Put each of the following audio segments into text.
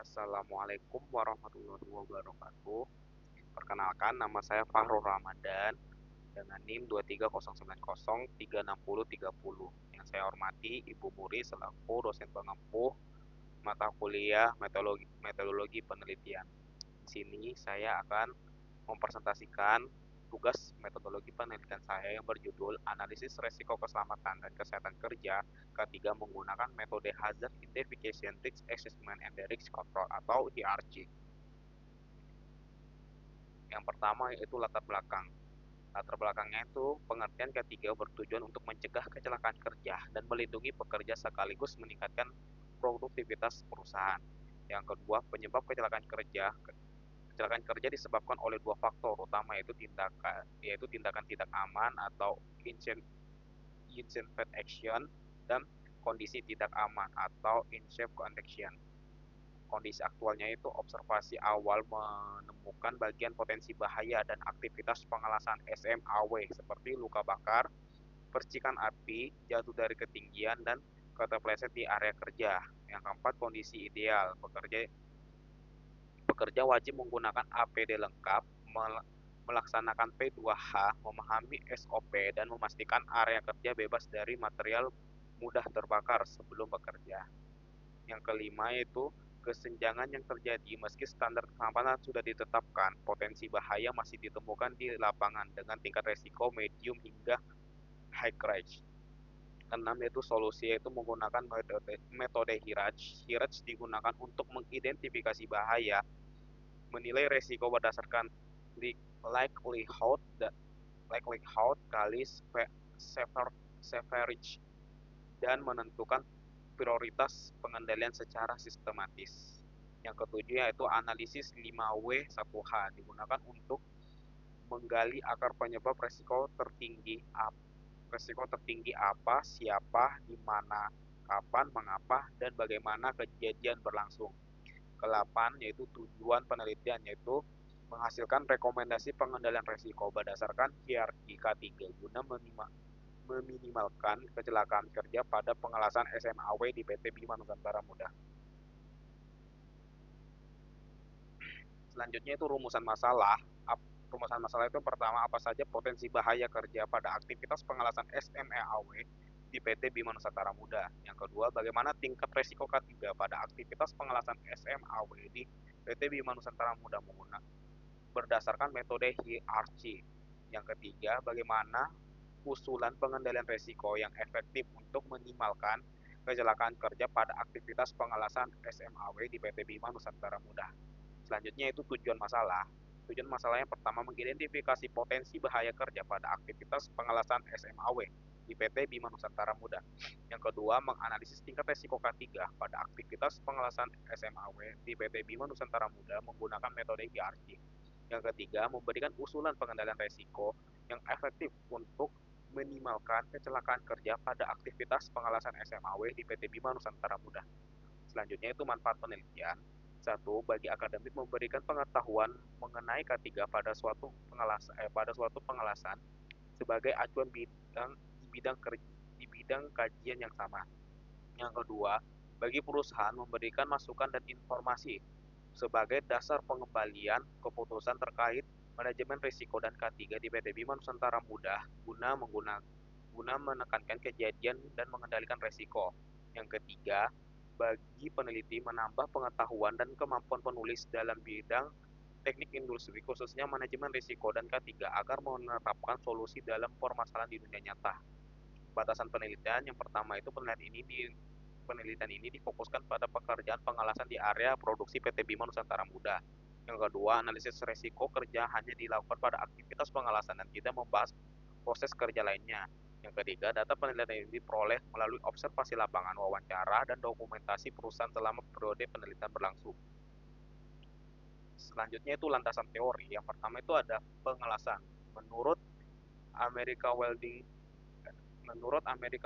Assalamualaikum warahmatullahi wabarakatuh. Perkenalkan, nama saya Fahrul Ramadan dengan NIM 23090360330. Yang saya hormati Ibu Muri selaku dosen pengempuh mata kuliah metodologi penelitian. Di sini saya akan mempresentasikan tugas metodologi penelitian saya yang berjudul Analisis Resiko Keselamatan dan Kesehatan Kerja ketiga menggunakan metode Hazard Identification, Risk Assessment, and Risk Control atau HRC. Yang pertama yaitu latar belakang. Latar belakangnya itu pengertian ketiga bertujuan untuk mencegah kecelakaan kerja dan melindungi pekerja sekaligus meningkatkan produktivitas perusahaan. Yang kedua, penyebab kecelakaan kerja. Kecelakaan kerja disebabkan oleh dua faktor utama yaitu tindakan tidak aman atau unsafe action dan kondisi tidak aman atau unsafe condition. Kondisi aktualnya itu observasi awal menemukan bagian potensi bahaya dan aktivitas pengelasan SMAW seperti luka bakar, percikan api, jatuh dari ketinggian, dan kepleset di area kerja. Yang keempat, kondisi ideal. Pekerja wajib menggunakan APD lengkap, melaksanakan P2H, memahami SOP, dan memastikan area kerja bebas dari material mudah terbakar sebelum bekerja. Yang kelima yaitu kesenjangan yang terjadi meski standar keselamatan sudah ditetapkan, potensi bahaya masih ditemukan di lapangan dengan tingkat resiko medium hingga high risk. Keenam yaitu solusi yaitu menggunakan metode HIRACH. HIRACH digunakan untuk mengidentifikasi bahaya, menilai resiko berdasarkan likelihood kali severage dan menentukan prioritas pengendalian secara sistematis. Yang ketujuh yaitu analisis 5W1H digunakan untuk menggali akar penyebab resiko tertinggi apa, siapa, di mana, kapan, mengapa, dan bagaimana kejadian berlangsung. Ke-8 yaitu tujuan penelitian yaitu menghasilkan rekomendasi pengendalian resiko berdasarkan hierarki K3 guna meminimalkan kecelakaan kerja pada pengelasan SMAW di PT Bima Nusantara Muda. Selanjutnya itu rumusan masalah. Rumusan masalah itu pertama, apa saja potensi bahaya kerja pada aktivitas pengelasan SMAW di PT Bima Nusantara Muda. Yang kedua, bagaimana tingkat resiko K3 pada aktivitas pengelasan SMAW di PT Bima Nusantara Muda berdasarkan metode HIRC. Yang ketiga, bagaimana usulan pengendalian resiko yang efektif untuk minimalkan kecelakaan kerja pada aktivitas pengelasan SMAW di PT Bima Nusantara Muda. Selanjutnya itu tujuan masalah. Tujuan masalah yang pertama mengidentifikasi potensi bahaya kerja pada aktivitas pengelasan SMAW di PT Bima Nusantara Muda. Yang kedua, menganalisis tingkat resiko K3 pada aktivitas pengelasan SMAW di PT Bima Nusantara Muda menggunakan metode HIRC. Yang ketiga, memberikan usulan pengendalian resiko yang efektif untuk minimalkan kecelakaan kerja pada aktivitas pengelasan SMAW di PT Bima Nusantara Muda. Selanjutnya itu manfaat penelitian. Satu, bagi akademik memberikan pengetahuan mengenai K3 pada suatu pengelasan sebagai acuan di bidang kajian yang sama. Yang kedua, bagi perusahaan memberikan masukan dan informasi sebagai dasar pengembalian keputusan terkait manajemen risiko dan K3 di PT Bima Nusantara Muda guna menekankan kejadian dan mengendalikan risiko. Yang ketiga, bagi peneliti menambah pengetahuan dan kemampuan penulis dalam bidang teknik industri khususnya manajemen risiko dan K3 agar menerapkan solusi dalam permasalahan di dunia nyata. Batasan penelitian yang pertama itu penelitian ini difokuskan pada pekerjaan pengelasan di area produksi PT Bima Nusantara Muda. Yang kedua, analisis risiko kerja hanya dilakukan pada aktivitas pengelasan dan tidak membahas proses kerja lainnya. Yang ketiga, data penelitian ini diperoleh melalui observasi lapangan, wawancara, dan dokumentasi perusahaan selama periode penelitian berlangsung. Selanjutnya itu landasan teori. Yang pertama itu ada pengelasan. Menurut America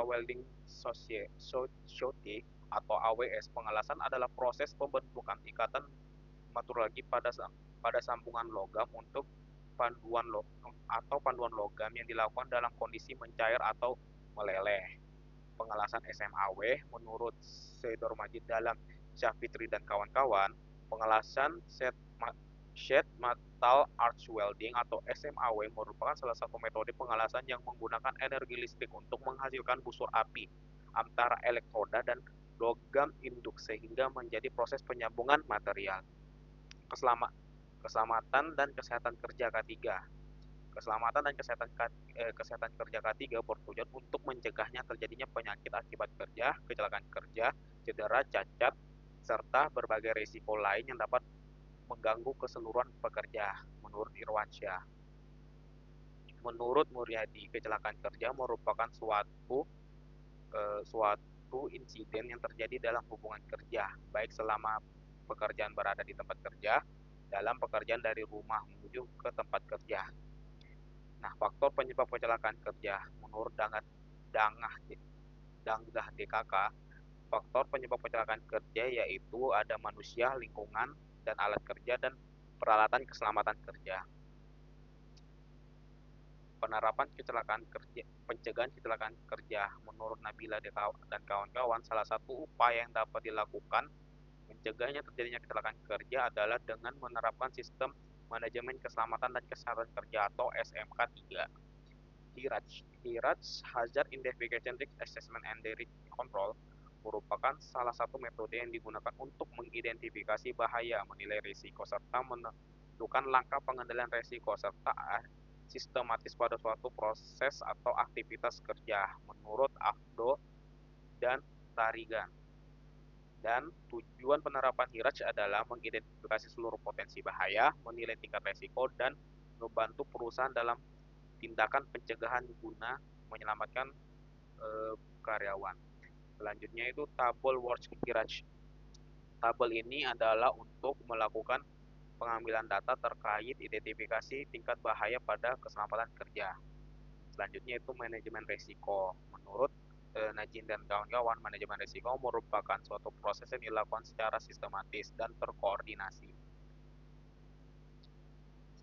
Welding Society atau AWS, pengelasan adalah proses pembentukan ikatan metalurgi pada sambungan logam untuk panduan logam yang dilakukan dalam kondisi mencair atau meleleh. Pengelasan SMAW menurut Seidor Majid dalam Syafitri dan kawan-kawan, pengelasan sheet metal arch welding atau SMAW merupakan salah satu metode pengelasan yang menggunakan energi listrik untuk menghasilkan busur api antara elektroda dan logam induk sehingga menjadi proses penyambungan material. Keselamatan dan kesehatan kerja K3. Keselamatan dan kesehatan kerja K3 bertujuan untuk mencegahnya terjadinya penyakit akibat kerja, kecelakaan kerja, cedera, cacat, serta berbagai risiko lain yang dapat mengganggu keseluruhan pekerja, menurut Irwansyah. Menurut Muryadi, kecelakaan kerja merupakan suatu insiden yang terjadi dalam hubungan kerja, baik selama pekerjaan berada di tempat kerja, dalam pekerjaan dari rumah menuju ke tempat kerja. Nah, faktor penyebab kecelakaan kerja menurut Danggah DKK, faktor penyebab kecelakaan kerja yaitu ada manusia, lingkungan, dan alat kerja dan peralatan keselamatan kerja. Penerapan kecelakaan kerja, pencegahan kecelakaan kerja menurut Nabila dan kawan-kawan, salah satu upaya yang dapat dilakukan mencegahnya terjadinya kecelakaan kerja adalah dengan menerapkan sistem manajemen keselamatan dan kesehatan kerja atau SMK 3. HIRACH Hazard Identification Risk Assessment and Risk Control merupakan salah satu metode yang digunakan untuk mengidentifikasi bahaya, menilai risiko, serta menentukan langkah pengendalian risiko, serta sistematis pada suatu proses atau aktivitas kerja menurut Afdo dan Tarigan. Dan tujuan penerapan HIRACH adalah mengidentifikasi seluruh potensi bahaya, menilai tingkat risiko, dan membantu perusahaan dalam tindakan pencegahan guna menyelamatkan karyawan. Selanjutnya itu tabel Work HIRACH. Tabel ini adalah untuk melakukan pengambilan data terkait identifikasi tingkat bahaya pada keselamatan kerja. Selanjutnya itu manajemen risiko. Menurut Najin dan kawan-kawan, manajemen risiko merupakan suatu proses yang dilakukan secara sistematis dan terkoordinasi.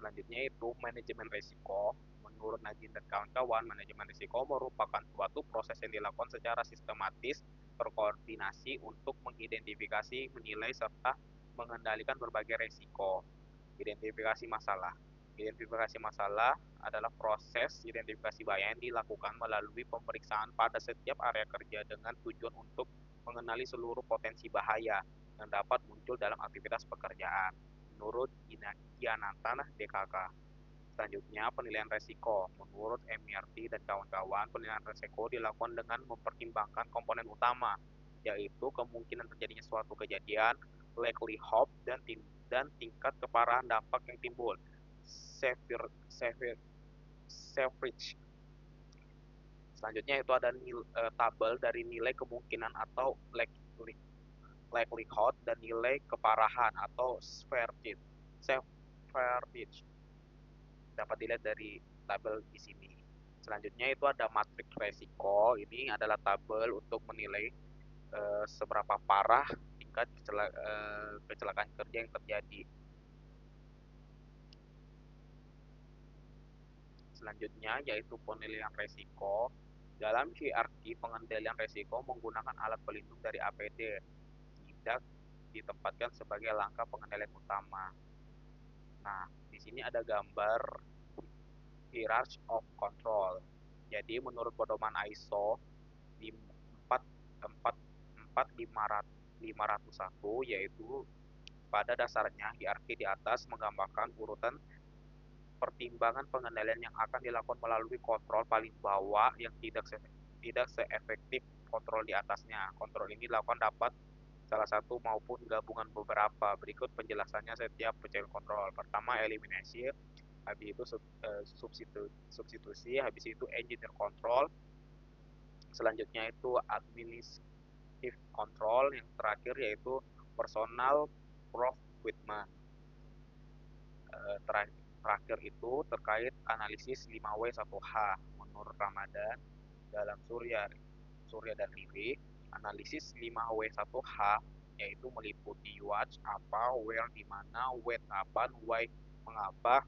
Selanjutnya itu manajemen risiko. Menurut Najin dan kawan-kawan, manajemen risiko merupakan suatu proses yang dilakukan secara sistematis, terkoordinasi untuk mengidentifikasi, menilai, serta mengendalikan berbagai risiko. Identifikasi masalah. Identifikasi masalah adalah proses identifikasi bahaya yang dilakukan melalui pemeriksaan pada setiap area kerja dengan tujuan untuk mengenali seluruh potensi bahaya yang dapat muncul dalam aktivitas pekerjaan. Menurut Gianantan DKK. Selanjutnya, penilaian resiko. Menurut MIRT dan kawan-kawan, penilaian resiko dilakukan dengan mempertimbangkan komponen utama, yaitu kemungkinan terjadinya suatu kejadian, likelihood, dan tingkat keparahan dampak yang timbul. Severage. Selanjutnya itu ada tabel dari nilai kemungkinan atau likelihood dan nilai keparahan atau severage. Dapat dilihat dari tabel di sini. Selanjutnya itu ada matriks resiko. Ini adalah tabel untuk menilai seberapa parah tingkat kecelakaan kerja yang terjadi. Selanjutnya yaitu penilaian resiko. Dalam hierarki pengendalian resiko menggunakan alat pelindung dari APD tidak ditempatkan sebagai langkah pengendalian utama. Nah, di sini ada gambar hierarchy of control. Jadi menurut pedoman ISO 44501 yaitu pada dasarnya hierarki di atas menggambarkan urutan pertimbangan pengendalian yang akan dilakukan melalui kontrol paling bawah yang tidak seefektif kontrol di atasnya. Kontrol ini dilakukan dapat salah satu maupun gabungan beberapa. Berikut penjelasannya setiap pencairan kontrol. Pertama, eliminasi, habis itu substitusi, habis itu engineer control. Selanjutnya itu administrative control, yang terakhir yaitu personal procurement. Terakhir itu terkait analisis 5W1H menurut Ramadan dalam Surya dan Riri. Analisis 5W1H yaitu meliputi what, apa, where, di mana, when, kapan, why, mengapa,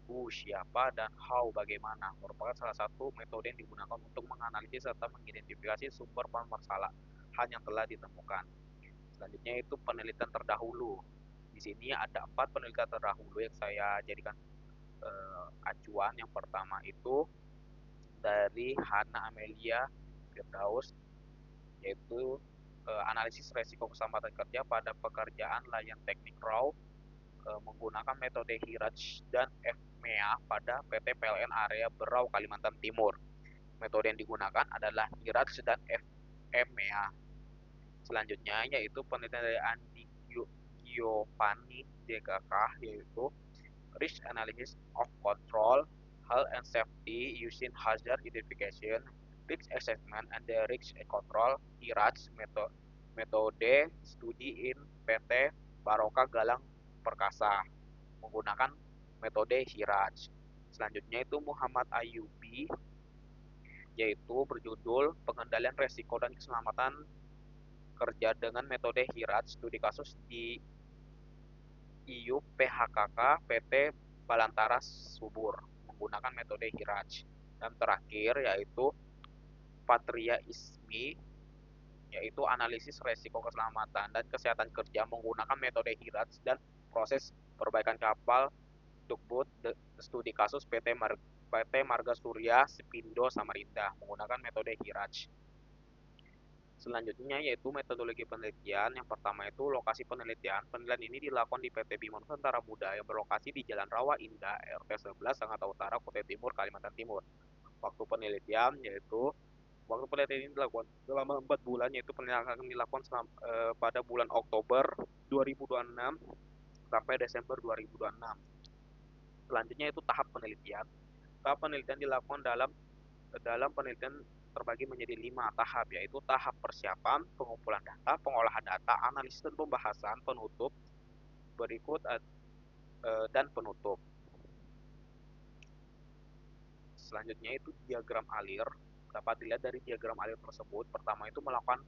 who, siapa, dan how, bagaimana. Merupakan salah satu metode yang digunakan untuk menganalisis serta mengidentifikasi sumber permasalahan yang telah ditemukan. Selanjutnya itu penelitian terdahulu. Di sini ada 4 penelitian terdahulu yang saya jadikan acuan. Yang pertama itu dari Hana Amelia Firdaus, yaitu analisis resiko keselamatan kerja pada pekerjaan layan teknik raw menggunakan metode Hiraj dan FMEA pada PT PLN Area Berau, Kalimantan Timur. Metode yang digunakan adalah Hiraj dan FMEA. Selanjutnya yaitu penelitian dari Andi Giovanni DKK, yaitu Risk Analysis of Control, Health and Safety using Hazard Identification, Risk Assessment and the Risk Control, HIRAJ, metode studi in PT Baroka Galang Perkasa menggunakan metode HIRAJ. Selanjutnya itu Muhammad Ayubi, yaitu berjudul Pengendalian Resiko dan Keselamatan Kerja dengan metode HIRAJ, studi kasus di IU PHKK PT Balantara Subur menggunakan metode HIRAJ. Dan terakhir yaitu Patria Ismi, yaitu analisis resiko keselamatan dan kesehatan kerja menggunakan metode HIRAJ dan proses perbaikan kapal Dukbut studi kasus PT Marga Surya Sepindo Samarinda menggunakan metode HIRAJ. Selanjutnya yaitu metodologi penelitian. Yang pertama itu lokasi penelitian. Penelitian ini dilakukan di PT Bima Nusantara Muda yang berlokasi di Jalan Rawa Indah, RT 11, Sangatta Utara, Kutai Timur, Kalimantan Timur. Waktu penelitian ini dilakukan selama 4 bulan, yaitu penelitian akan dilakukan pada bulan Oktober 2026 sampai Desember 2026. Selanjutnya itu tahap penelitian. Tahap penelitian dilakukan dalam penelitian terbagi menjadi 5 tahap, yaitu tahap persiapan, pengumpulan data, pengolahan data, analisis dan pembahasan, penutup, berikut dan penutup. Selanjutnya itu diagram alir. Dapat dilihat dari diagram alir tersebut, pertama itu melakukan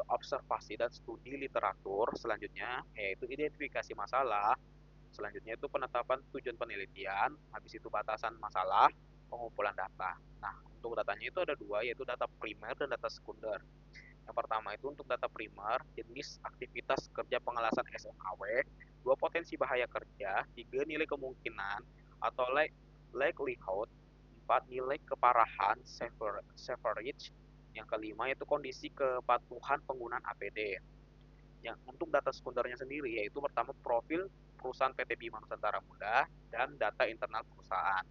observasi dan studi literatur. Selanjutnya yaitu identifikasi masalah. Selanjutnya itu penetapan tujuan penelitian. Habis itu batasan masalah, pengumpulan data. Nah, untuk datanya itu ada 2, yaitu data primer dan data sekunder. Yang pertama itu untuk data primer, jenis aktivitas kerja pengelasan SMAW, 2 potensi bahaya kerja, 3 nilai kemungkinan atau likelihood, 4 nilai keparahan severage, yang kelima yaitu kondisi kepatuhan penggunaan APD. Yang untuk data sekundernya sendiri yaitu pertama profil perusahaan PT Bima Nusantara Muda dan data internal perusahaan.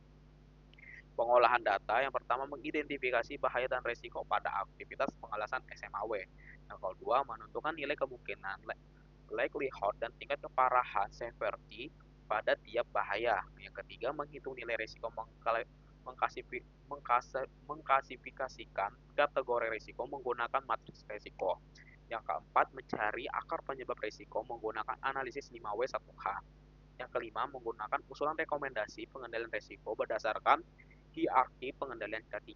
Pengolahan data yang pertama mengidentifikasi bahaya dan risiko pada aktivitas pengelasan SMAW. Yang kedua menentukan nilai kemungkinan likelihood dan tingkat keparahan severity pada tiap bahaya. Yang ketiga menghitung nilai risiko mengklasifikasikan kategori risiko menggunakan matriks risiko. Yang keempat mencari akar penyebab risiko menggunakan analisis 5W1H. Yang kelima menggunakan usulan rekomendasi pengendalian risiko berdasarkan hierarki pengendalian K3.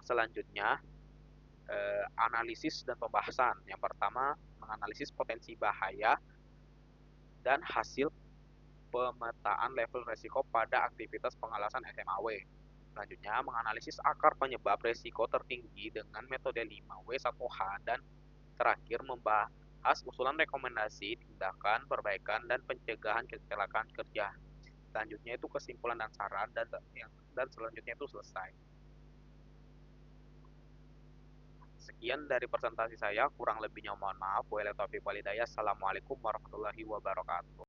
Selanjutnya analisis dan pembahasan. Yang pertama menganalisis potensi bahaya dan hasil pemetaan level risiko pada aktivitas pengelasan SMAW. Selanjutnya menganalisis akar penyebab risiko tertinggi dengan metode 5W1H. Dan terakhir membahas usulan rekomendasi tindakan perbaikan dan pencegahan kecelakaan kerja. Selanjutnya itu kesimpulan dan saran, dan selanjutnya itu selesai. Sekian dari presentasi saya, kurang lebihnya mohon maaf. Wabillahi taufiq wal hidayah. Assalamualaikum warahmatullahi wabarakatuh.